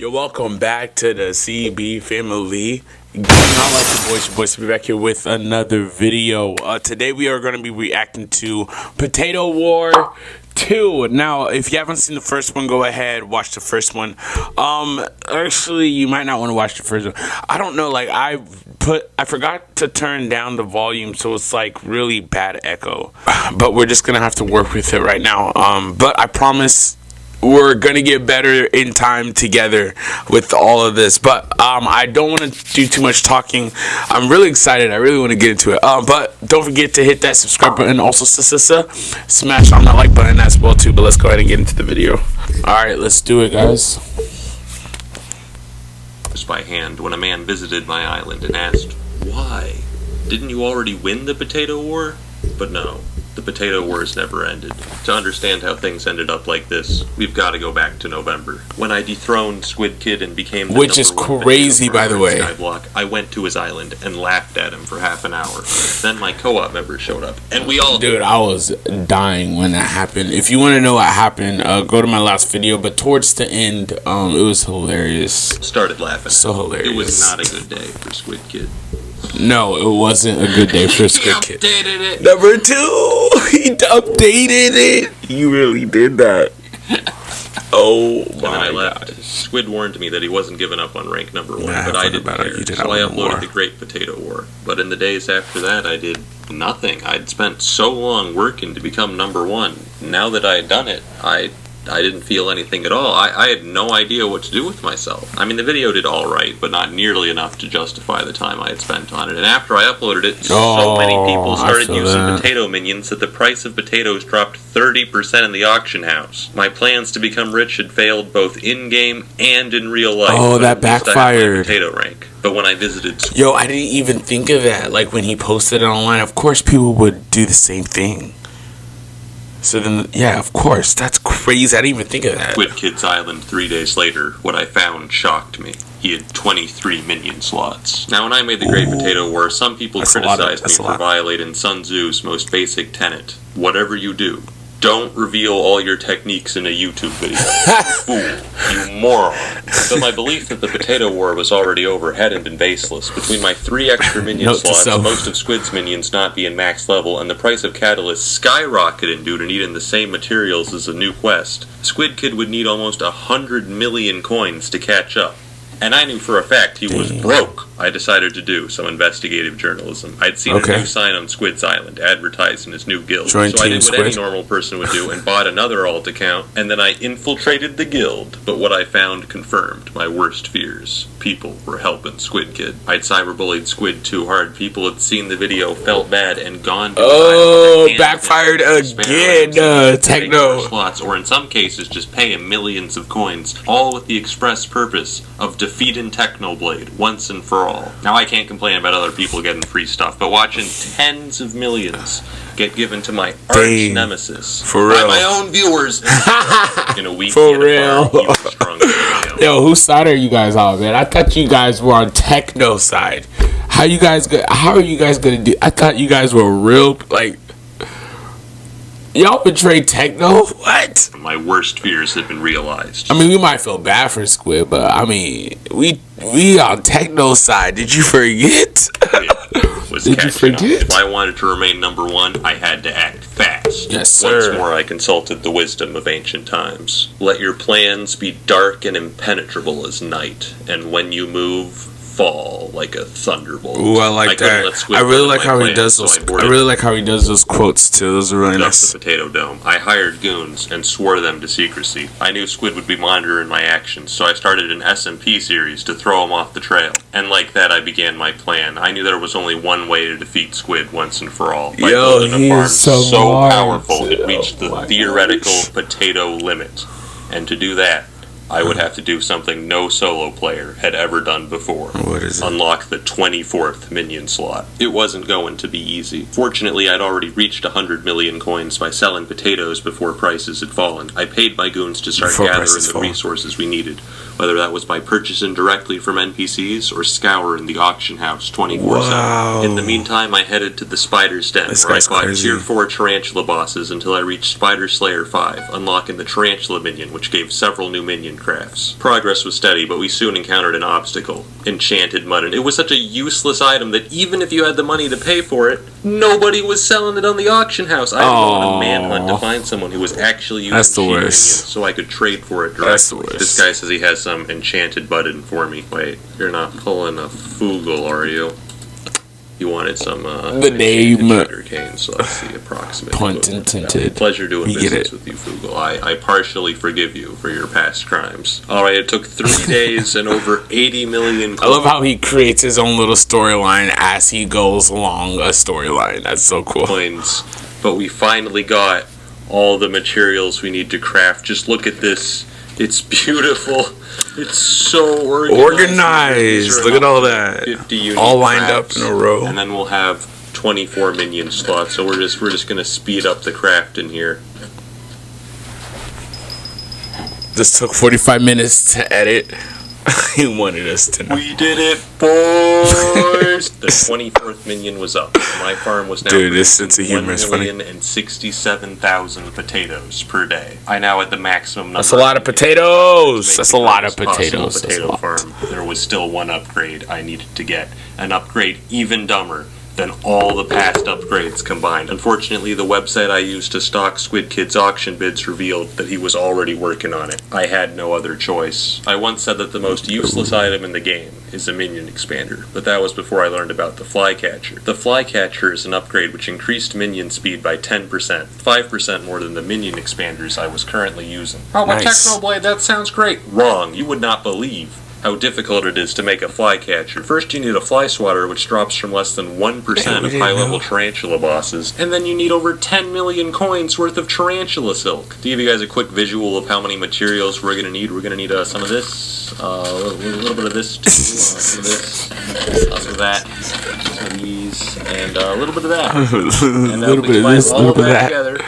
Yo, welcome back to the CB family. Not like your boys to be back here with another video. Today we are going to be reacting to Potato War 2. Now, if you haven't seen the first one, go ahead, watch the first one. Actually, you might not want to watch the first one. I don't know, like, I forgot to turn down the volume, so it's like really bad echo. But we're just going to have to work with it right now. But I promise we're gonna get better in time together with all of this. But I don't want to do too much talking. I'm really excited. I really want to get into it. But don't forget to hit that subscribe button. Also, smash on that like button as well too. But let's go ahead and get into the video. All right, let's do it, guys. By hand when a man visited my island and asked, "Why? Didn't you already win the Potato War?" But no. The Potato Wars never ended. To understand how things ended up like this, we've got to go back to November. When I dethroned Squid Kid and became the which is crazy, by the way. Skyblock, I went to his island and laughed at him for half an hour. Then my co-op member showed up, and we all... Dude, I was dying when that happened. If you want to know what happened, go to my last video. But towards the end, it was hilarious. Started laughing. So hilarious. It was not a good day for Squid Kid. No, it wasn't a good day for Squid Kid. He updated it. Number 2, he updated it. He really did that. Oh my gosh. Squid warned me that he wasn't giving up on rank number 1, but I didn't care. So I uploaded the Great Potato War. But in the days after that, I did nothing. I'd spent so long working to become number 1. Now that I had done it, I didn't feel anything at all. I had no idea what to do with myself. I mean, the video did alright, but not nearly enough to justify the time I had spent on it. And after I uploaded it, so many people started using potato minions that the price of potatoes dropped 30% in the auction house. My plans to become rich had failed both in-game and in real life. Oh, that backfired. Potato rank. But when I visited... Yo, I didn't even think of that. Like, when he posted it online, of course people would do the same thing. So then, yeah, of course. That's crazy. I didn't even think of that. Squid Kid's Island 3 days later, what I found shocked me. He had 23 minion slots. Now, when I made the Great Potato War, some people criticized me for violating Sun Tzu's most basic tenet. Whatever you do, don't reveal all your techniques in a YouTube video. Fool. You moron. But my belief that the Potato War was already over hadn't been baseless. Between my 3 extra minion slots, most of Squid's minions not being max level, and the price of catalysts skyrocketing due to needing the same materials as a new quest, Squid Kid would need almost 100 million coins to catch up. And I knew for a fact he was broke. I decided to do some investigative journalism. I'd seen a new sign on Squid's Island advertising his new guild. So I did what any normal person would do and bought another alt account, and then I infiltrated the guild. But what I found confirmed my worst fears. People were helping Squid Kid. I'd cyberbullied Squid too hard. People had seen the video, felt bad, and gone to backfired again, techno slots, or in some cases just pay him millions of coins, all with the express purpose of defeating Technoblade once and for all. Now, I can't complain about other people getting free stuff, but watching tens of millions get given to my arch nemesis by my own viewers in a week. For real. Yo, whose side are you guys on, man? I thought you guys were on techno side. How are you guys gonna do? I thought you guys were real, like, y'all betrayed techno? What? My worst fears have been realized. I mean, we might feel bad for Squid, but I mean, we on techno side. Did you forget? Did you forget? If I wanted to remain number 1, I had to act fast. Yes, sir. Once more, I consulted the wisdom of ancient times. Let your plans be dark and impenetrable as night, and when you move, fall like a thunderbolt. Ooh, I like that. I really like how he does those. I really like how he does those quotes too. Those are really nice. The Potato Dome. I hired goons and swore them to secrecy. I knew Squid would be monitoring my actions, so I started an SMP series to throw him off the trail. And like that, I began my plan. I knew there was only one way to defeat Squid once and for all. By building a farm so powerful it reached the theoretical potato limit. And to do that, I would have to do something no solo player had ever done before. What is it? Unlock the 24th minion slot. It wasn't going to be easy. Fortunately, I'd already reached 100 million coins by selling potatoes before prices had fallen. I paid my goons to start gathering the resources we needed, whether that was by purchasing directly from NPCs or scouring the auction house 24/7. In the meantime, I headed to the Spider's Den, where I fought Tier 4 Tarantula bosses until I reached Spider Slayer 5, unlocking the Tarantula minion, which gave several new minion crafts. Progress was steady, but we soon encountered an obstacle. Enchanted mutton. It was such a useless item that even if you had the money to pay for it, nobody was selling it on the auction house. I had to go on a manhunt to find someone who was actually using cheating minions so I could trade for it directly. This guy says he has some enchanted mutton for me. Wait, you're not pulling a Foogle, are you? You wanted some the name sugar cane, so that's the approximate. Punt intended. Pleasure doing business with you, Foogle. I partially forgive you for your past crimes. Alright, it took 3 days and over 80 million I love how he creates his own little storyline as he goes along a storyline. That's so cool. coins, but we finally got all the materials we need to craft. Just look at this. It's beautiful. It's so organized. Look at all that. 50 all lined up in a row. And then we'll have 24 minion slots. So we're just gonna speed up the craft in here. This took 45 minutes to edit. He wanted us to know. We did it, boys! The 24th minion was up. My farm was now this sense of humor is funny. 1,067,000 potatoes per day. I now had the maximum number. That's a lot of potatoes. That's a lot of potatoes. Potato farm. There was still one upgrade I needed to get. An upgrade even dumber than all the past upgrades combined. Unfortunately, the website I used to stock Squid Kid's auction bids revealed that he was already working on it. I had no other choice. I once said that the most useless item in the game is a minion expander, but that was before I learned about the flycatcher. The flycatcher is an upgrade which increased minion speed by 10%, 5% more than the minion expanders I was currently using. Oh, but technoblade, that sounds great. Wrong. You would not believe how difficult it is to make a flycatcher. First you need a fly swatter, which drops from less than 1% of high-level tarantula bosses, and then you need over 10 million coins worth of tarantula silk. To give you guys a quick visual of how many materials we're gonna need some of this, a little bit of this too, some of this, some of that, some of these, and a little bit of that. And a little bit of this, a little bit of that. Together,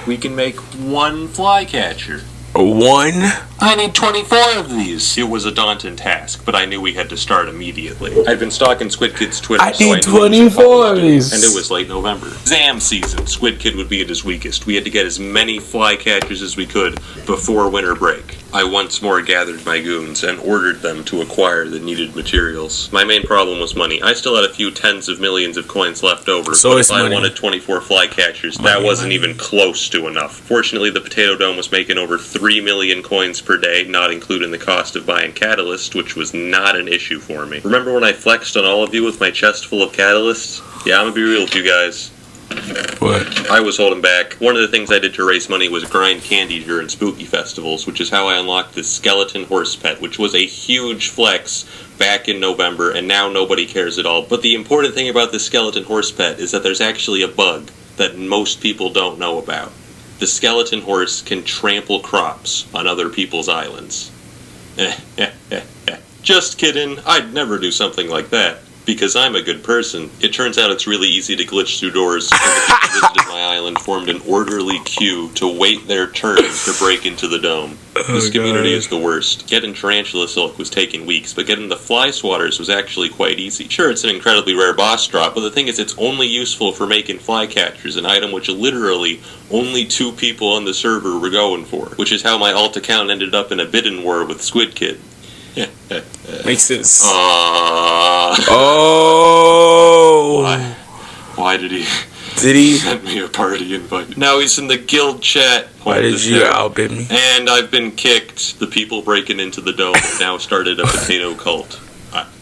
we can make one flycatcher. One? I need 24 of these. It was a daunting task, but I knew we had to start immediately. I'd been stalking Squid Kid's Twitter, I need 24 of these. And it was late November. Exam season. Squid Kid would be at his weakest. We had to get as many flycatchers as we could before winter break. I once more gathered my goons and ordered them to acquire the needed materials. My main problem was money. I still had a few tens of millions of coins left over, so if I wanted 24 flycatchers, that wasn't even close to enough. Fortunately, the Potato Dome was making over 3 million coins per day, not including the cost of buying catalyst, which was not an issue for me. Remember when I flexed on all of you with my chest full of catalysts? Yeah, I'm gonna be real with you guys. What? I was holding back. One of the things I did to raise money was grind candy during spooky festivals, which is how I unlocked this skeleton horse pet, which was a huge flex back in November, and now nobody cares at all. But the important thing about this skeleton horse pet is that there's actually a bug that most people don't know about. The skeleton horse can trample crops on other people's islands. Just kidding. I'd never do something like that. Because I'm a good person. It turns out it's really easy to glitch through doors, and the people who visited my island formed an orderly queue to wait their turn to break into the dome. This community is the worst. Getting tarantula silk was taking weeks, but getting the fly swatters was actually quite easy. Sure, it's an incredibly rare boss drop, but the thing is it's only useful for making flycatchers, an item which literally only 2 people on the server were going for, which is how my alt account ended up in a bidding war with Squid Kid. Makes sense. Oh! Why did he send me a party invite? Now he's in the guild chat. Why did you outbid me? And I've been kicked. The people breaking into the dome have now started a potato cult.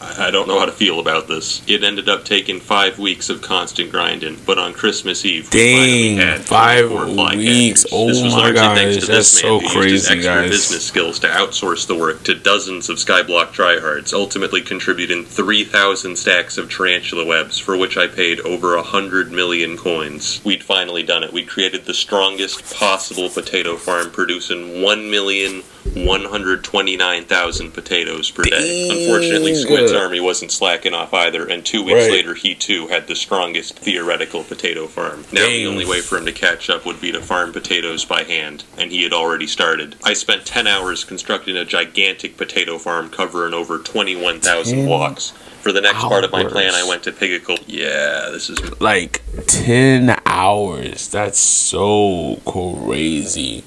I don't know how to feel about this. It ended up taking 5 weeks of constant grinding, but on Christmas Eve, we finally had 5 weeks. Oh my gosh, that's so crazy, guys. Business skills to outsource the work to dozens of Skyblock tryhards, ultimately contributing 3,000 stacks of tarantula webs, for which I paid over 100 million coins. We'd finally done it. We'd created the strongest possible potato farm, producing 1,129,000 potatoes per day. Unfortunately, Squid's army wasn't slacking off either, and 2 weeks later he too had the strongest theoretical potato farm. Now the only way for him to catch up would be to farm potatoes by hand, and he had already started. I spent 10 hours constructing a gigantic potato farm covering over 21,000 blocks. For the next part of my plan, I went to Pigacle. Yeah, this is... Like, 10 hours. That's so crazy.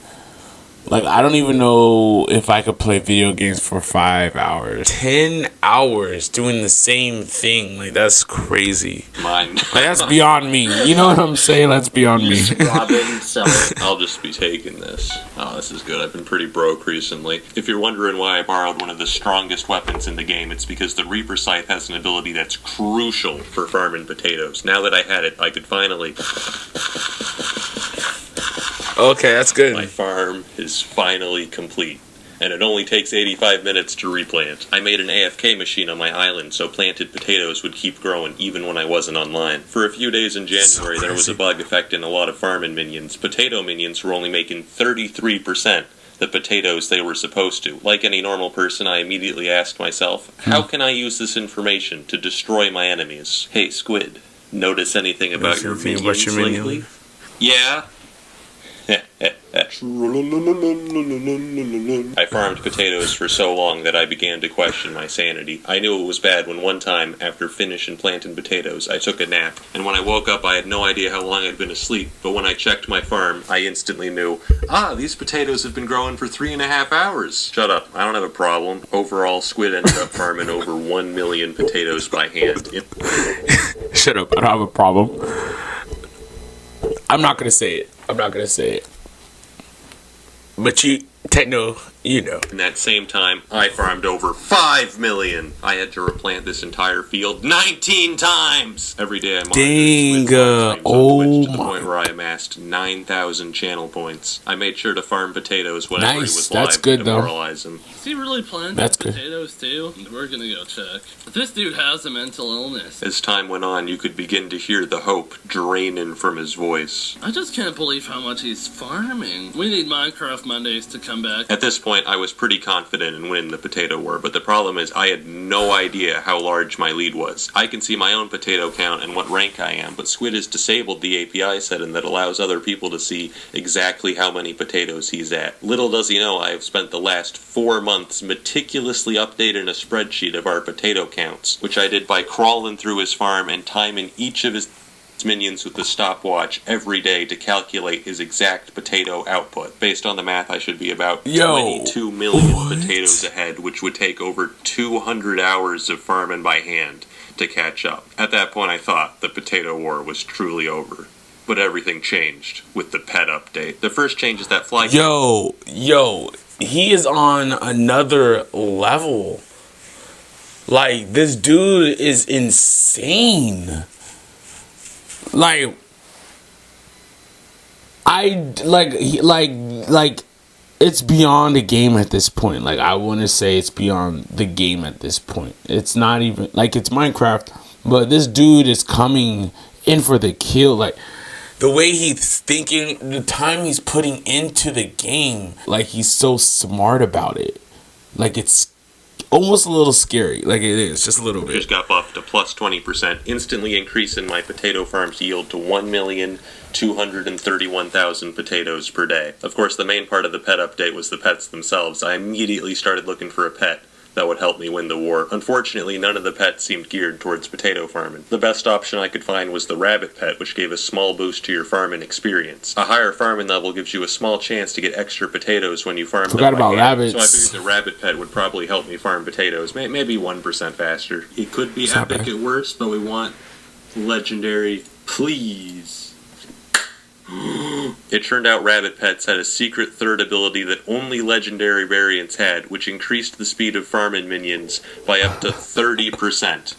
Like, I don't even know if I could play video games for 5 hours. 10 hours doing the same thing. Like, that's crazy. Mine. Like, that's beyond me. You know what I'm saying? That's beyond me. Robbing, selling. I'll just be taking this. Oh, this is good. I've been pretty broke recently. If you're wondering why I borrowed one of the strongest weapons in the game, it's because the Reaper Scythe has an ability that's crucial for farming potatoes. Now that I had it, I could finally... Okay, that's good. My farm is finally complete, and it only takes 85 minutes to replant. I made an AFK machine on my island so planted potatoes would keep growing even when I wasn't online. For a few days in January, there was a bug affecting a lot of farming minions. Potato minions were only making 33% the potatoes they were supposed to. Like any normal person, I immediately asked myself, how can I use this information to destroy my enemies? Hey, Squid, notice anything about your minions lately? Yeah? I farmed potatoes for so long that I began to question my sanity. I knew it was bad when one time, after finishing planting potatoes, I took a nap. And when I woke up, I had no idea how long I'd been asleep. But when I checked my farm, I instantly knew, these potatoes have been growing for 3.5 hours. Shut up. I don't have a problem. Overall, Squid ended up farming over 1 million potatoes by hand. Shut up. I don't have a problem. I'm not going to say it. But Techno, you know. In that same time, I farmed over 5 million. I had to replant this entire field 19 times. Every day I monitored to the point where I amassed 9,000 channel points. I made sure to farm potatoes whenever he was live to demoralize him. Is he really planting potatoes too? We're gonna go check. This dude has a mental illness. As time went on, you could begin to hear the hope draining from his voice. I just can't believe how much he's farming. We need Minecraft Mondays to come back. At this point, I was pretty confident in winning the potato war, but the problem is I had no idea how large my lead was. I can see my own potato count and what rank I am, but Squid has disabled the API setting that allows other people to see exactly how many potatoes he's at. Little does he know I have spent the last 4 months meticulously updating a spreadsheet of our potato counts, which I did by crawling through his farm and timing each of his minions with the stopwatch every day to calculate his exact potato output. Based on the math, I should be about 22 million potatoes ahead, which would take over 200 hours of farming by hand to catch up. At that point, I thought the potato war was truly over. But everything changed with the pet update. The first change is that fly... Yo, he is on another level. Like, this dude is insane. Like, it's beyond the game at this point. Like, I want to say it's beyond the game at this point. It's not even, like, it's Minecraft, but this dude is coming in for the kill. Like, the way he's thinking, the time he's putting into the game, like, he's so smart about it. Like, it's almost a little scary. Like, it is, just a little bit. Just got buffed to plus 20%, instantly increasing my potato farm's yield to 1,231,000 potatoes per day. Of course, the main part of the pet update was the pets themselves. I immediately started looking for a pet that would help me win the war. Unfortunately, none of the pets seemed geared towards potato farming. The best option I could find was the rabbit pet, which gave a small boost to your farming experience. A higher farming level gives you a small chance to get extra potatoes when you farm them by hand. Rabbits. So I figured the rabbit pet would probably help me farm potatoes, maybe 1% faster. It could be epic at worst, but we want legendary, please. It turned out Rabbit Pets had a secret third ability that only legendary variants had, which increased the speed of farming minions by up to 30%.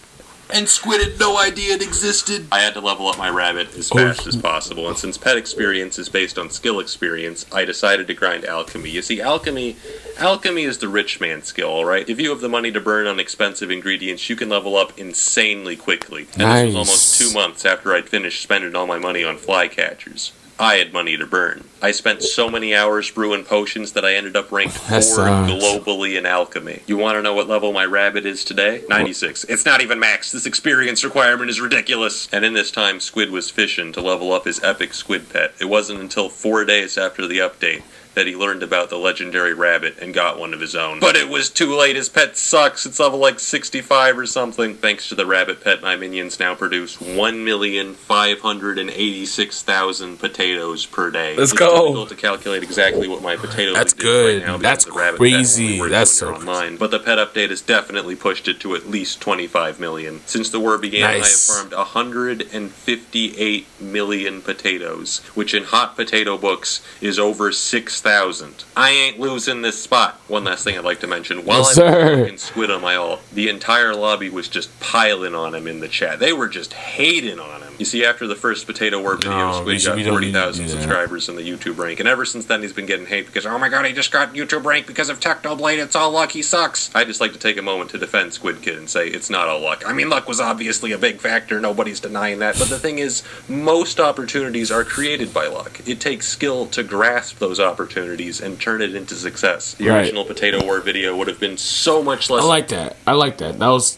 And Squid had no idea it existed! I had to level up my rabbit as fast as possible, and since pet experience is based on skill experience, I decided to grind Alchemy. You see, Alchemy is the rich man's skill, alright? If you have the money to burn on expensive ingredients, you can level up insanely quickly. And this was almost 2 months after I'd finished spending all my money on flycatchers. I had money to burn. I spent so many hours brewing potions that I ended up ranked 4th globally in alchemy. You want to know what level my rabbit is today? 96. It's not even max. This experience requirement is ridiculous. And in this time, Squid was fishing to level up his epic squid pet. It wasn't until 4 days after the update that he learned about the legendary rabbit and got one of his own. But it was too late, his pet sucks, it's level like 65 or something. Thanks to the rabbit pet, my minions now produce 1,586,000 potatoes per day. Let's it's go. difficult to calculate exactly what my potato That's league good. is right now. That's the rabbit crazy. Pet That's so online. But the pet update has definitely pushed it to at least 25 million. Since the war began, Nice. I have farmed 158 million potatoes, which in hot potato books is over 6,000. I ain't losing this spot. One last thing I'd like to mention. While Yes, I was sir. fucking Squid on my ult, the entire lobby was just piling on him in the chat. They were just hating on him. You see, after the first Potato War video, No, Squid got we don't need to 40,000 do that. subscribers in the YouTube rank, and ever since then he's been getting hate because, oh my god, he just got YouTube rank because of Technoblade, it's all luck, he sucks. I just like to take a moment to defend Squid Kid and say it's not all luck. I mean, luck was obviously a big factor, nobody's denying that, but the thing is, most opportunities are created by luck. It takes skill to grasp those opportunities and turn it into success. The original Potato War video would have been so much less I like that. I like that. That was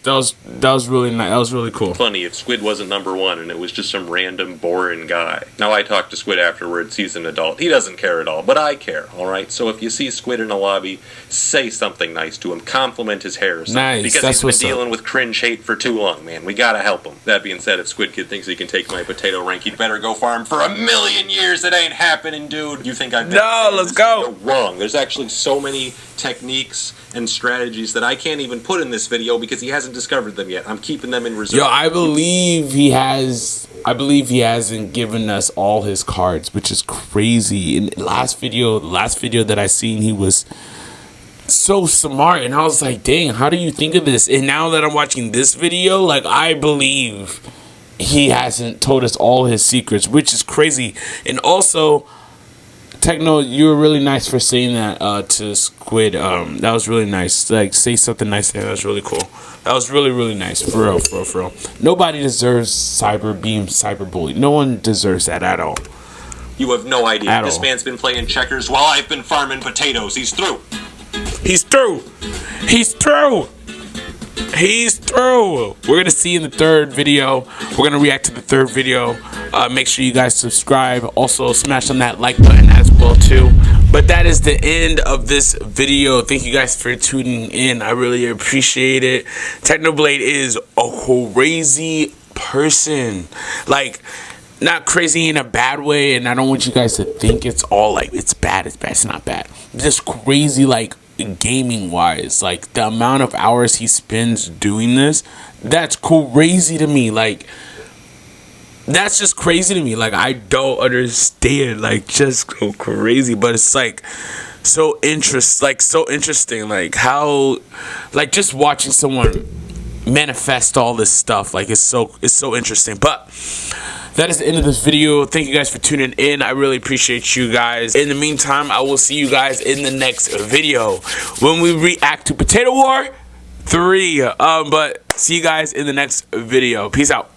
really nice. That was really cool. funny if Squid wasn't #1 and it was just some random boring guy. Now I talked to Squid afterwards, he's an adult. He doesn't care at all, but I care, alright? So if you see Squid in a lobby, say something nice to him, compliment his hair or something. Nice, because that's he's been what's dealing with cringe hate for too long, man. We gotta help him. That being said, if Squid Kid thinks he can take my potato rank, he'd better go farm for 1,000,000 years. It ain't happening, dude. You think I've been let's go. You're wrong. There's actually so many techniques and strategies that I can't even put in this video because he hasn't discovered them yet. I'm keeping them in reserve. Yo, I believe he hasn't given us all his cards, which is crazy. In the last video that I seen, he was so smart, and I was like, dang, how do you think of this? And now that I'm watching this video, like, I believe he hasn't told us all his secrets, which is crazy. And also, Techno, you were really nice for saying that to Squid. That was really nice. Like, say something nice there. That was really cool. That was really, really nice. For real, for real, for real. Nobody deserves cyberbullying. No one deserves that at all. You have no idea. At This all. man's been playing checkers while I've been farming potatoes. He's through. He's through. He's through. He's through. We're gonna see in the third video. We're gonna react to the third video. Make sure you guys subscribe. Also, smash on that like button as well too. But that is the end of this video. Thank you guys for tuning in. I really appreciate it. Technoblade is a crazy person. Like, not crazy in a bad way, and I don't want you guys to think it's all like it's bad. It's not bad. Just crazy, like, gaming wise, like the amount of hours he spends doing this, that's crazy to me. Like, that's just crazy to me. Like, I don't understand, like, just so crazy. But it's like so interesting, like how, like, just watching someone manifest all this stuff, like, it's so interesting. But that is the end of this video. Thank you guys for tuning in. I really appreciate you guys. In the meantime, I will see you guys in the next video when we react to Potato War 3. But see you guys in the next video. Peace out.